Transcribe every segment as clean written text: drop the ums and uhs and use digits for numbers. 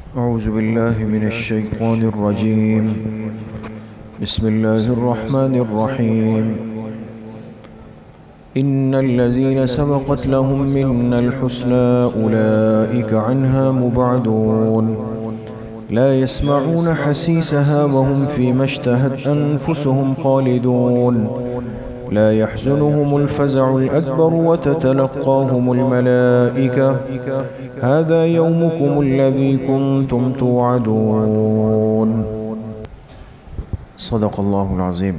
أعوذ بالله من الشيطان الرجيم. بسم الله الرحمن الرحيم. إن الذين سبقت لهم منا الحسنى أولئك عنها مبعدون لا يسمعون حسيسها وهم فيما اشتهت أنفسهم خالدون لا يحزنهم الفزع الأكبر وتتلقاهم الملائكة هذا يومكم الذي كنتم توعدون. صدق اللہ العظیم.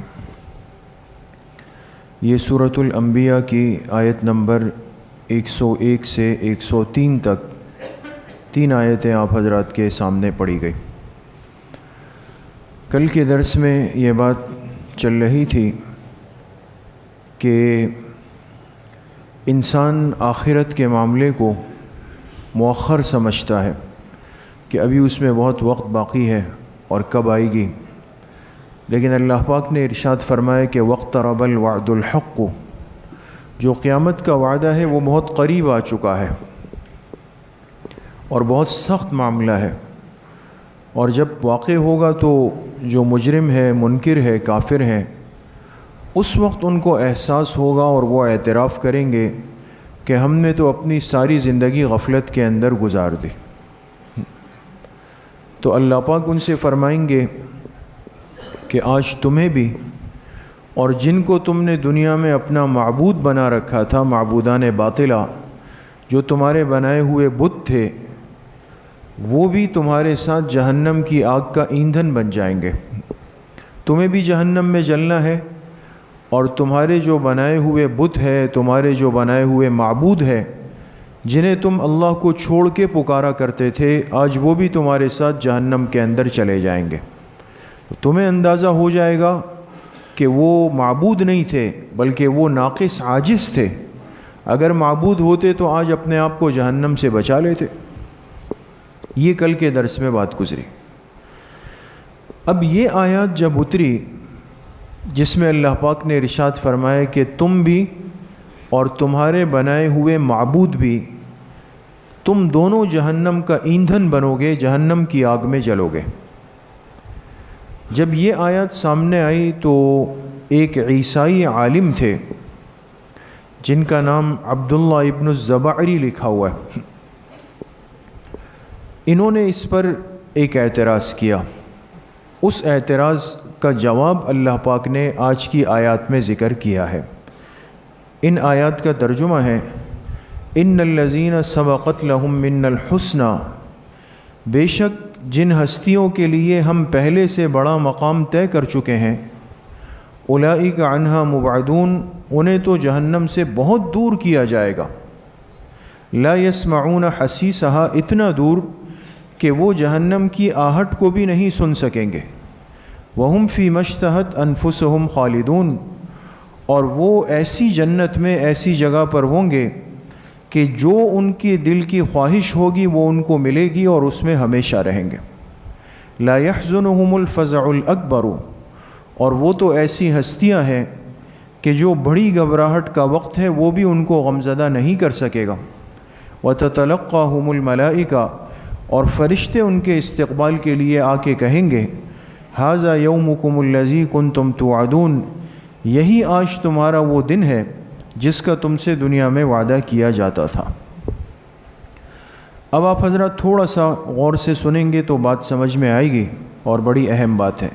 یہ سورۃ الانبیاء کی آیت نمبر 101 سے 103 تک 3 آیتیں آپ حضرات کے سامنے پڑھی گئی. کل کے درس میں یہ بات چل رہی تھی کہ انسان آخرت کے معاملے کو مؤخر سمجھتا ہے کہ ابھی اس میں بہت وقت باقی ہے اور کب آئے گی، لیکن اللہ پاک نے ارشاد فرمایا کہ واقترب الوعد الحق، جو قیامت کا وعدہ ہے وہ بہت قریب آ چکا ہے اور بہت سخت معاملہ ہے، اور جب واقع ہوگا تو جو مجرم ہے، منکر ہے، کافر ہے، اس وقت ان کو احساس ہوگا اور وہ اعتراف کریں گے کہ ہم نے تو اپنی ساری زندگی غفلت کے اندر گزار دی. تو اللہ پاک ان سے فرمائیں گے کہ آج تمہیں بھی اور جن کو تم نے دنیا میں اپنا معبود بنا رکھا تھا، معبودان باطلہ، جو تمہارے بنائے ہوئے بت تھے، وہ بھی تمہارے ساتھ جہنم کی آگ کا ایندھن بن جائیں گے. تمہیں بھی جہنم میں جلنا ہے، اور تمہارے جو بنائے ہوئے بت ہے، تمہارے جو بنائے ہوئے معبود ہے، جنہیں تم اللہ کو چھوڑ کے پکارا کرتے تھے، آج وہ بھی تمہارے ساتھ جہنم کے اندر چلے جائیں گے. تمہیں اندازہ ہو جائے گا کہ وہ معبود نہیں تھے بلکہ وہ ناقص عاجز تھے. اگر معبود ہوتے تو آج اپنے آپ کو جہنم سے بچا لیتے. یہ کل کے درس میں بات گزری. اب یہ آیات جب اتری جس میں اللہ پاک نے ارشاد فرمایا کہ تم بھی اور تمہارے بنائے ہوئے معبود بھی، تم دونوں جہنم کا ایندھن بنو گے، جہنم کی آگ میں جلو گے. جب یہ آیات سامنے آئی تو ایک عیسائی عالم تھے جن کا نام عبداللہ ابن الزبعری لکھا ہوا ہے. انہوں نے اس پر ایک اعتراض کیا. اس اعتراض کا جواب اللہ پاک نے آج کی آیات میں ذکر کیا ہے. ان آیات کا ترجمہ ہے ان الذین سبقت لہم منا الحسنی، بے شک جن ہستیوں کے لیے ہم پہلے سے بڑا مقام طے کر چکے ہیں، اولئک عنہا مبعدون، انہیں تو جہنم سے بہت دور کیا جائے گا. لا یسمعون حسیسہا، اتنا دور کہ وہ جہنم کی آہٹ کو بھی نہیں سن سکیں گے. وہم فی مشتہت انفسہم خالدون، اور وہ ایسی جنت میں، ایسی جگہ پر ہوں گے کہ جو ان کی دل کی خواہش ہوگی وہ ان کو ملے گی اور اس میں ہمیشہ رہیں گے. لا یحزنہم الفزع الاکبر، اور وہ تو ایسی ہستیاں ہیں کہ جو بڑی گھبراہٹ کا وقت ہے وہ بھی ان کو غمزدہ نہیں کر سکے گا. وتتلقاہم الملائکہ، اور فرشتے ان کے استقبال کے لیے آ کے کہیں گے ھذا یومکم الذی کنتم توعدون، یہی آج تمہارا وہ دن ہے جس کا تم سے دنیا میں وعدہ کیا جاتا تھا. اب آپ حضرات تھوڑا سا غور سے سنیں گے تو بات سمجھ میں آئے گی، اور بڑی اہم بات ہے.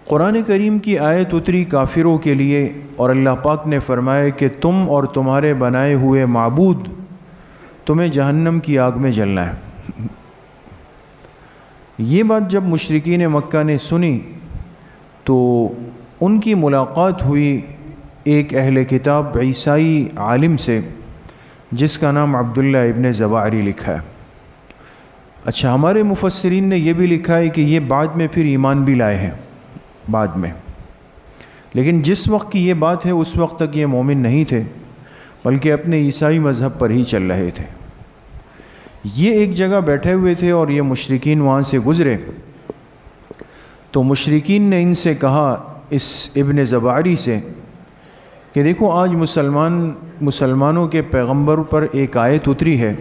قرآن کریم کی آیت اتری کافروں کے لیے، اور اللہ پاک نے فرمایا کہ تم اور تمہارے بنائے ہوئے معبود، تمہیں جہنم کی آگ میں جلنا ہے. یہ بات جب مشرکین مکہ نے سنی تو ان کی ملاقات ہوئی ایک اہل کتاب عیسائی عالم سے جس کا نام عبداللہ ابن زبعری لکھا ہے. اچھا، ہمارے مفسرین نے یہ بھی لکھا ہے کہ یہ بعد میں پھر ایمان بھی لائے ہیں بعد میں، لیکن جس وقت کی یہ بات ہے اس وقت تک یہ مومن نہیں تھے بلکہ اپنے عیسائی مذہب پر ہی چل رہے تھے. یہ ایک جگہ بیٹھے ہوئے تھے اور یہ مشرکین وہاں سے گزرے تو مشرکین نے ان سے کہا، اس ابن زبعری سے، کہ دیکھو آج مسلمانوں کے پیغمبر پر ایک آیت اتری ہے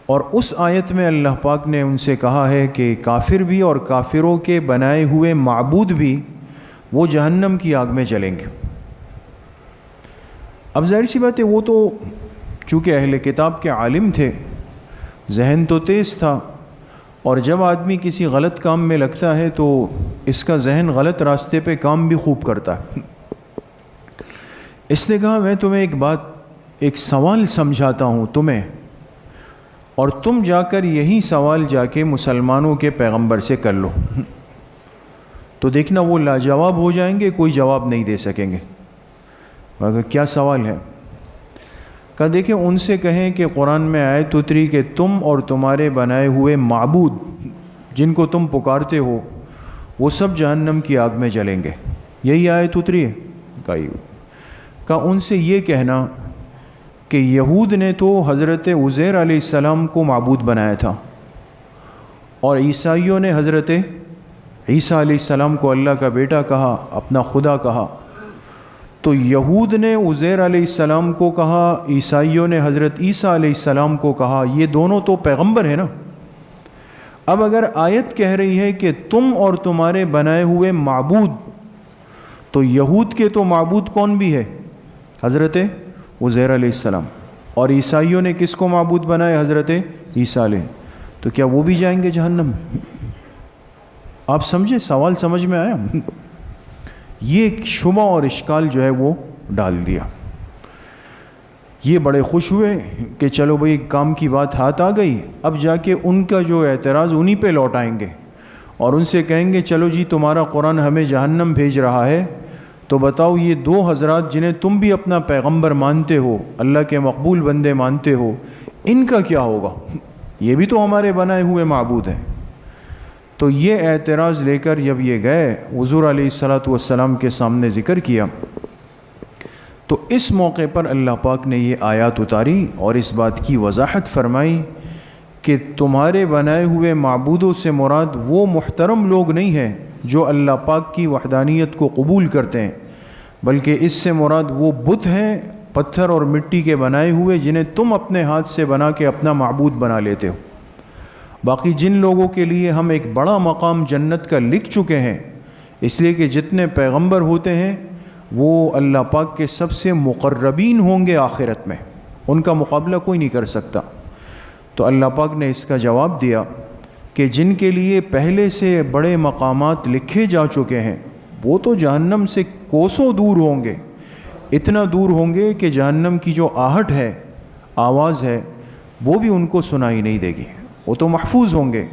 اور اس آیت میں اللہ پاک نے ان سے کہا ہے کہ کافر بھی اور کافروں کے بنائے ہوئے معبود بھی وہ جہنم کی آگ میں جلیں گے۔ اب ظاہر سی بات ہے وہ تو چونکہ اہل کتاب کے عالم تھے، ذہن تو تیز تھا، اور جب آدمی کسی غلط کام میں لگتا ہے تو اس کا ذہن غلط راستے پہ کام بھی خوب کرتا ہے۔ اس نے کہا میں تمہیں ایک سوال سمجھاتا ہوں تمہیں، اور تم جا کر یہی سوال جا کے مسلمانوں کے پیغمبر سے کر لو، تو دیکھنا وہ لاجواب ہو جائیں گے، کوئی جواب نہیں دے سکیں گے۔ مگر کیا سوال ہے؟ کہا دیکھیں ان سے کہیں کہ قرآن میں آیت اتری کہ تم اور تمہارے بنائے ہوئے معبود جن کو تم پکارتے ہو وہ سب جہنم کی آگ میں جلیں گے، یہی آیت اتری ہے؟ کہا ان سے یہ کہنا کہ یہود نے تو حضرت عزیر علیہ السلام کو معبود بنایا تھا، اور عیسائیوں نے حضرت عیسیٰ علیہ السلام کو اللہ کا بیٹا کہا، اپنا خدا کہا۔ تو یہود نے عزیر علیہ السلام کو کہا، عیسائیوں نے حضرت عیسیٰ علیہ السلام کو کہا، یہ دونوں تو پیغمبر ہیں نا۔ اب اگر آیت کہہ رہی ہے کہ تم اور تمہارے بنائے ہوئے معبود، تو یہود کے تو معبود کون بھی ہے؟ حضرت عزیر علیہ السلام، اور عیسائیوں نے کس کو معبود بنائے؟ حضرت عیسیٰ علیہ۔ تو کیا وہ بھی جائیں گے جہنم میں؟ آپ سمجھے سوال سمجھ میں آیا؟ یہ ایک شبہ اور اشکال جو ہے وہ ڈال دیا۔ یہ بڑے خوش ہوئے کہ چلو بھئی کام کی بات ہاتھ آ گئی، اب جا کے ان کا جو اعتراض انہی پہ لوٹائیں گے اور ان سے کہیں گے چلو جی تمہارا قرآن ہمیں جہنم بھیج رہا ہے، تو بتاؤ یہ دو حضرات جنہیں تم بھی اپنا پیغمبر مانتے ہو، اللہ کے مقبول بندے مانتے ہو، ان کا کیا ہوگا؟ یہ بھی تو ہمارے بنائے ہوئے معبود ہیں۔ تو یہ اعتراض لے کر جب یہ گئے حضور علیہ السلام کے سامنے ذکر کیا، تو اس موقع پر اللہ پاک نے یہ آیات اتاری اور اس بات کی وضاحت فرمائی کہ تمہارے بنائے ہوئے معبودوں سے مراد وہ محترم لوگ نہیں ہیں جو اللہ پاک کی وحدانیت کو قبول کرتے ہیں، بلکہ اس سے مراد وہ بت ہیں پتھر اور مٹی کے بنائے ہوئے جنہیں تم اپنے ہاتھ سے بنا کے اپنا معبود بنا لیتے ہو۔ باقی جن لوگوں کے لیے ہم ایک بڑا مقام جنت کا لکھ چکے ہیں، اس لیے کہ جتنے پیغمبر ہوتے ہیں وہ اللہ پاک کے سب سے مقربین ہوں گے آخرت میں، ان کا مقابلہ کوئی نہیں کر سکتا۔ تو اللہ پاک نے اس کا جواب دیا کہ جن کے لیے پہلے سے بڑے مقامات لکھے جا چکے ہیں وہ تو جہنم سے کوسوں دور ہوں گے، اتنا دور ہوں گے کہ جہنم کی جو آہٹ ہے، آواز ہے، وہ بھی ان کو سنائی نہیں دے گی، وہ تو محفوظ ہوں گے۔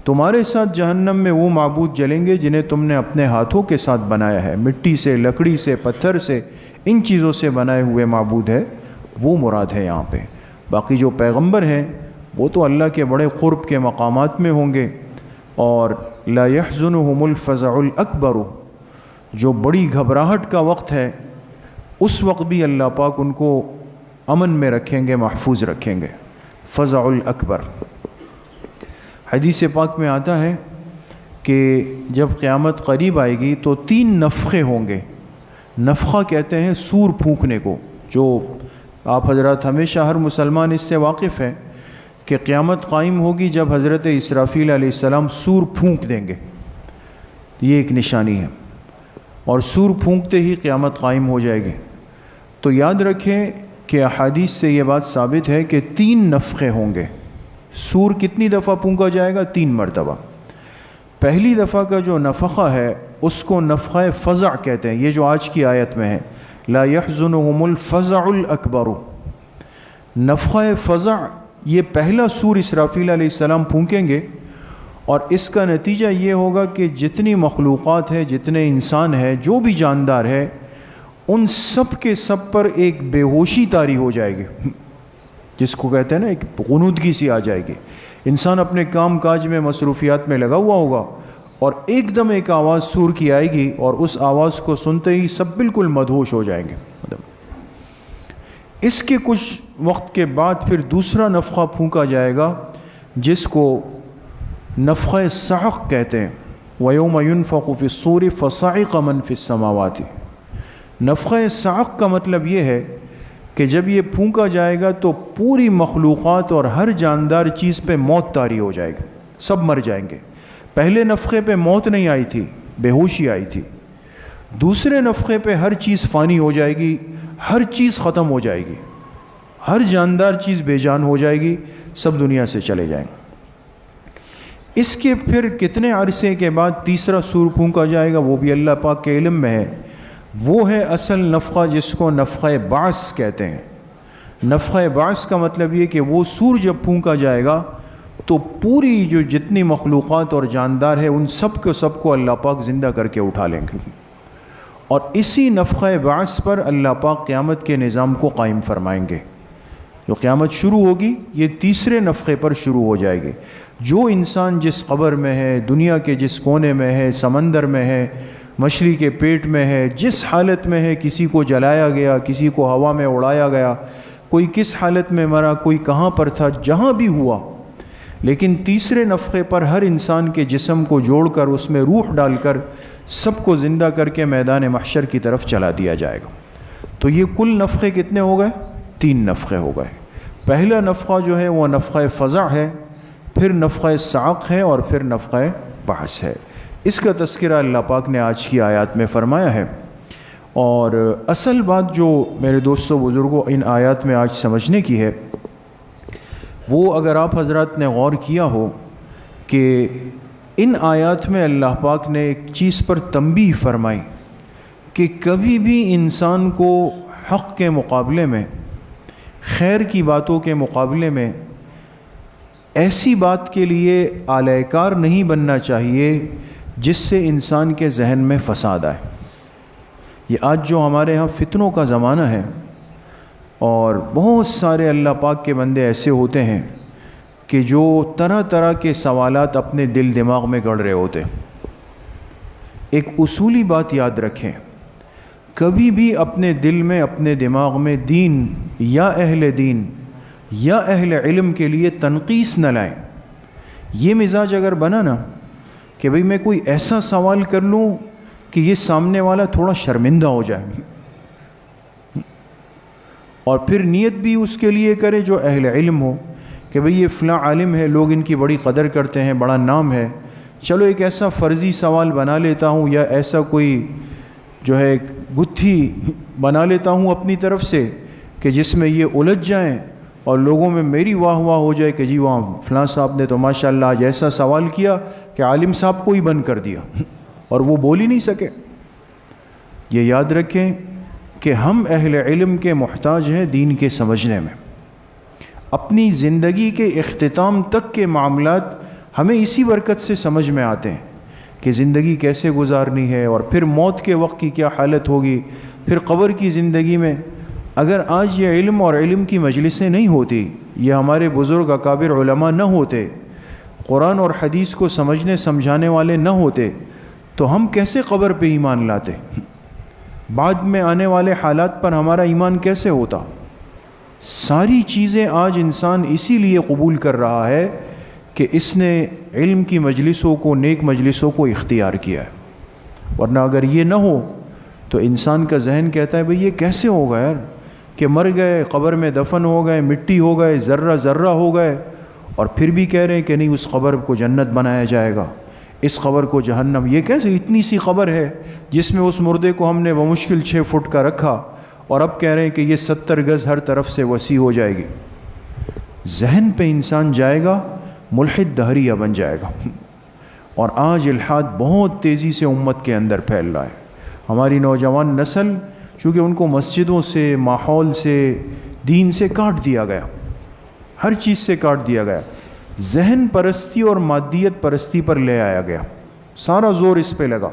تمہارے ساتھ جہنم میں وہ معبود جلیں گے جنہیں تم نے اپنے ہاتھوں کے ساتھ بنایا ہے، مٹی سے، لکڑی سے، پتھر سے، ان چیزوں سے بنائے ہوئے معبود ہے، وہ مراد ہے یہاں پہ۔ باقی جو پیغمبر ہیں وہ تو اللہ کے بڑے قرب کے مقامات میں ہوں گے، اور لا يحزنهم الفزع الاکبر، جو بڑی گھبراہٹ کا وقت ہے اس وقت بھی اللہ پاک ان کو امن میں رکھیں گے، محفوظ رکھیں گے۔ فزع الاکبر، حدیث پاک میں آتا ہے کہ جب قیامت قریب آئے گی تو 3 نفخے ہوں گے۔ نفخہ کہتے ہیں سور پھونکنے کو، جو آپ حضرات ہمیشہ ہر مسلمان اس سے واقف ہے کہ قیامت قائم ہوگی جب حضرت اسرافیل علیہ السلام سور پھونک دیں گے، یہ ایک نشانی ہے، اور سور پھونکتے ہی قیامت قائم ہو جائے گی۔ تو یاد رکھیں کہ احادیث سے یہ بات ثابت ہے کہ 3 نفخے ہوں گے۔ سور کتنی دفعہ پھونکا جائے گا؟ 3 مرتبہ۔ پہلی دفعہ کا جو نفخہ ہے اس کو نفخہ فزع کہتے ہیں، یہ جو آج کی آیت میں ہے لا يحزنهم الفزع الاکبر، نفخہ فزع، یہ پہلا سور اسرافیل علیہ السلام پھونکیں گے، اور اس کا نتیجہ یہ ہوگا کہ جتنی مخلوقات ہے، جتنے انسان ہے، جو بھی جاندار ہے، ان سب کے سب پر ایک بے ہوشی طاری ہو جائے گی، جس کو کہتے ہیں نا ایک غنودگی سی آ جائے گی۔ انسان اپنے کام کاج میں، مصروفیات میں لگا ہوا ہوگا، اور ایک دم ایک آواز سور کی آئے گی، اور اس آواز کو سنتے ہی سب بالکل مدہوش ہو جائیں گے۔ اس کے کچھ وقت کے بعد پھر دوسرا نفخہ پھونکا جائے گا جس کو نفخہ صعق کہتے ہیں، وَيَوْمَ يُنفَخُ فِي الصُّورِ فَصَعِقَ مَنْ فِي السَّمَاوَاتِ۔ نفخہ صعق کا مطلب یہ ہے کہ جب یہ پھونکا جائے گا تو پوری مخلوقات اور ہر جاندار چیز پہ موت طاری ہو جائے گی، سب مر جائیں گے۔ پہلے نفخے پہ موت نہیں آئی تھی، بے ہوشی آئی تھی۔ دوسرے نفخے پہ ہر چیز فانی ہو جائے گی، ہر چیز ختم ہو جائے گی، ہر جاندار چیز بے جان ہو جائے گی، سب دنیا سے چلے جائیں گے۔ اس کے پھر کتنے عرصے کے بعد تیسرا سور پھونکا جائے گا، وہ بھی اللہ پاک کے علم میں ہے۔ وہ ہے اصل نفخہ جس کو نفخہ بعث کہتے ہیں۔ نفخہ بعث کا مطلب یہ کہ وہ سور جب پھونکا جائے گا تو پوری جو جتنی مخلوقات اور جاندار ہے ان سب کو اللہ پاک زندہ کر کے اٹھا لیں گے، اور اسی نفخہ بعث پر اللہ پاک قیامت کے نظام کو قائم فرمائیں گے۔ جو قیامت شروع ہوگی یہ تیسرے نفخے پر شروع ہو جائے گی۔ جو انسان جس قبر میں ہے، دنیا کے جس کونے میں ہے، سمندر میں ہے، مچھلی کے پیٹ میں ہے، جس حالت میں ہے، کسی کو جلایا گیا، کسی کو ہوا میں اڑایا گیا، کوئی کس حالت میں مرا، کوئی کہاں پر تھا، جہاں بھی ہوا، لیکن تیسرے نفخے پر ہر انسان کے جسم کو جوڑ کر اس میں روح ڈال کر سب کو زندہ کر کے میدان محشر کی طرف چلا دیا جائے گا۔ تو یہ کل نفخے کتنے ہو گئے؟ 3 نفخے ہو گئے۔ پہلا نفخہ جو ہے وہ نفخہ فزع ہے، پھر نفخہ صعق ہے، اور پھر نفخہ بعث ہے۔ اس کا تذکرہ اللہ پاک نے آج کی آیات میں فرمایا ہے۔ اور اصل بات جو میرے دوستوں بزرگوں ان آیات میں آج سمجھنے کی ہے، وہ اگر آپ حضرات نے غور کیا ہو کہ ان آیات میں اللہ پاک نے ایک چیز پر تنبیہ فرمائی کہ کبھی بھی انسان کو حق کے مقابلے میں، خیر کی باتوں کے مقابلے میں ایسی بات کے لیے آلہ کار نہیں بننا چاہیے جس سے انسان کے ذہن میں فساد آئے۔ یہ آج جو ہمارے ہاں فتنوں کا زمانہ ہے، اور بہت سارے اللہ پاک کے بندے ایسے ہوتے ہیں کہ جو طرح طرح کے سوالات اپنے دل دماغ میں گڑھ رہے ہوتے۔ ایک اصولی بات یاد رکھیں، کبھی بھی اپنے دل میں، اپنے دماغ میں دین یا اہل علم کے لیے تنقیص نہ لائیں۔ یہ مزاج اگر بنا نا کہ بھئی میں کوئی ایسا سوال کر لوں کہ یہ سامنے والا تھوڑا شرمندہ ہو جائے، اور پھر نیت بھی اس کے لیے کرے جو اہل علم ہو کہ بھئی یہ فلاں عالم ہے، لوگ ان کی بڑی قدر کرتے ہیں، بڑا نام ہے، چلو ایک ایسا فرضی سوال بنا لیتا ہوں، یا ایسا کوئی جو ہے گتھی بنا لیتا ہوں اپنی طرف سے کہ جس میں یہ الجھ جائیں اور لوگوں میں میری واہ واہ ہو جائے کہ جی وہاں فلاں صاحب نے تو ماشاءاللہ آج ایسا سوال کیا کہ عالم صاحب کو ہی بند کر دیا اور وہ بول ہی نہیں سکے۔ یہ یاد رکھیں کہ ہم اہل علم کے محتاج ہیں دین کے سمجھنے میں۔ اپنی زندگی کے اختتام تک کے معاملات ہمیں اسی برکت سے سمجھ میں آتے ہیں کہ زندگی کیسے گزارنی ہے، اور پھر موت کے وقت کی کیا حالت ہوگی، پھر قبر کی زندگی میں۔ اگر آج یہ علم اور علم کی مجلسیں نہیں ہوتی، یہ ہمارے بزرگ اکابر علماء نہ ہوتے، قرآن اور حدیث کو سمجھنے سمجھانے والے نہ ہوتے، تو ہم کیسے قبر پہ ایمان لاتے؟ بعد میں آنے والے حالات پر ہمارا ایمان کیسے ہوتا؟ ساری چیزیں آج انسان اسی لیے قبول کر رہا ہے کہ اس نے علم کی مجلسوں کو، نیک مجلسوں کو اختیار کیا ہے، ورنہ اگر یہ نہ ہو تو انسان کا ذہن کہتا ہے بھئی یہ کیسے ہوگا یار کہ مر گئے، قبر میں دفن ہو گئے، مٹی ہو گئے، ذرہ ذرہ ہو گئے، اور پھر بھی کہہ رہے ہیں کہ نہیں اس قبر کو جنت بنایا جائے گا، اس قبر کو جہنم۔ یہ کیسے اتنی سی قبر ہے جس میں اس مردے کو ہم نے بمشکل 6 فٹ کا رکھا، اور اب کہہ رہے ہیں کہ یہ 70 گز ہر طرف سے وسیع ہو جائے گی۔ ذہن پہ انسان جائے گا، ملحد دہریہ بن جائے گا۔ اور آج الحاد بہت تیزی سے امت کے اندر پھیل رہا ہے۔ ہماری نوجوان نسل چونکہ ان کو مسجدوں سے، ماحول سے، دین سے کاٹ دیا گیا، ہر چیز سے کاٹ دیا گیا، ذہن پرستی اور مادیت پرستی پر لے آیا گیا، سارا زور اس پہ لگا،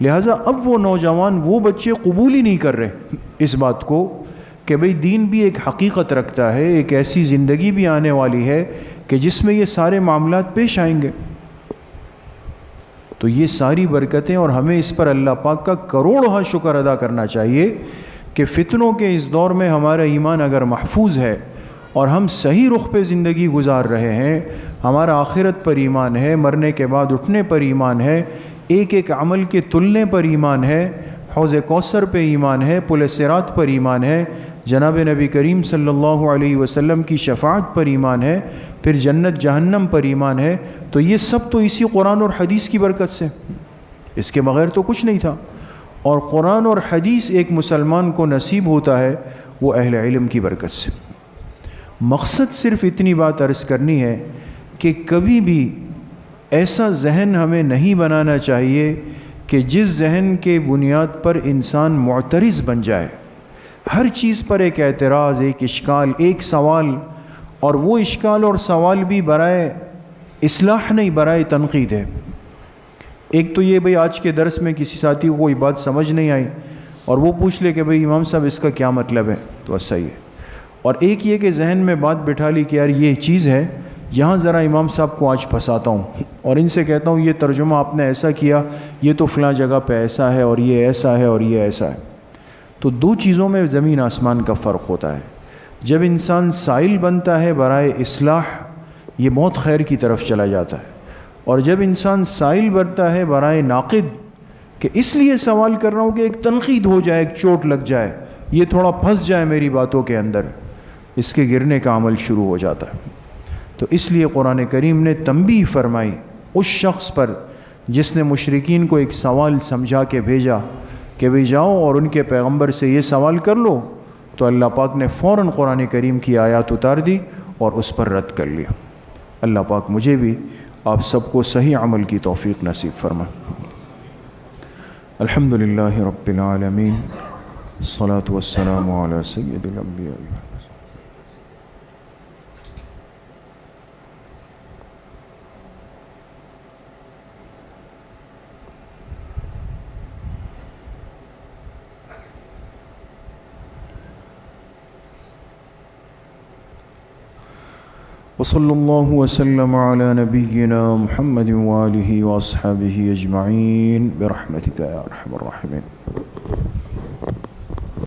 لہٰذا اب وہ نوجوان، وہ بچے قبول ہی نہیں کر رہے اس بات کو کہ بھئی دین بھی ایک حقیقت رکھتا ہے، ایک ایسی زندگی بھی آنے والی ہے کہ جس میں یہ سارے معاملات پیش آئیں گے۔ تو یہ ساری برکتیں، اور ہمیں اس پر اللہ پاک کا کروڑہ شکر ادا کرنا چاہیے کہ فتنوں کے اس دور میں ہمارا ایمان اگر محفوظ ہے اور ہم صحیح رخ پہ زندگی گزار رہے ہیں، ہمارا آخرت پر ایمان ہے، مرنے کے بعد اٹھنے پر ایمان ہے، ایک ایک عمل کے تلنے پر ایمان ہے، حوض کوثر پہ ایمان ہے، پل صراط پر ایمان ہے، جناب نبی کریم صلی اللہ علیہ وسلم کی شفاعت پر ایمان ہے، پھر جنت جہنم پر ایمان ہے، تو یہ سب تو اسی قرآن اور حدیث کی برکت سے، اس کے بغیر تو کچھ نہیں تھا۔ اور قرآن اور حدیث ایک مسلمان کو نصیب ہوتا ہے وہ اہل علم کی برکت سے۔ مقصد صرف اتنی بات عرض کرنی ہے کہ کبھی بھی ایسا ذہن ہمیں نہیں بنانا چاہیے کہ جس ذہن کے بنیاد پر انسان معترض بن جائے، ہر چیز پر ایک اعتراض، ایک اشکال، ایک سوال، اور وہ اشکال اور سوال بھی برائے اصلاح نہیں، برائے تنقید ہے۔ ایک تو یہ بھئی آج کے درس میں کسی ساتھی کو کوئی بات سمجھ نہیں آئی اور وہ پوچھ لے کہ بھئی امام صاحب اس کا کیا مطلب ہے، تو صحیح ہے۔ اور ایک یہ کہ ذہن میں بات بٹھا لی کہ یار یہ چیز ہے، یہاں ذرا امام صاحب کو آج پھنساتا ہوں اور ان سے کہتا ہوں یہ ترجمہ آپ نے ایسا کیا، یہ تو فلاں جگہ پہ ایسا ہے اور یہ ایسا ہے اور یہ ایسا ہے۔ تو دو چیزوں میں زمین آسمان کا فرق ہوتا ہے۔ جب انسان سائل بنتا ہے برائے اصلاح، یہ بہت خیر کی طرف چلا جاتا ہے، اور جب انسان سائل بنتا ہے برائے ناقد کہ اس لیے سوال کر رہا ہوں کہ ایک تنقید ہو جائے، ایک چوٹ لگ جائے، یہ تھوڑا پھنس جائے میری باتوں کے اندر، اس کے گرنے کا عمل شروع ہو جاتا ہے۔ تو اس لیے قرآن کریم نے تنبیہ فرمائی اس شخص پر جس نے مشرکین کو ایک سوال سمجھا کے بھیجا کہ بھئی جاؤ اور ان کے پیغمبر سے یہ سوال کر لو، تو اللہ پاک نے فوراً قرآن کریم کی آیات اتار دی اور اس پر رد کر لیا۔ اللہ پاک مجھے بھی آپ سب کو صحیح عمل کی توفیق نصیب فرمائے۔ الحمدللہ رب العالمین، الصلاۃ والسلام علی سید الانبیاء۔ وصلی اللہ وسلم علی نبینا محمد وآلہ واصحابہ اجمعین برحمتک یا ارحم الراحمین۔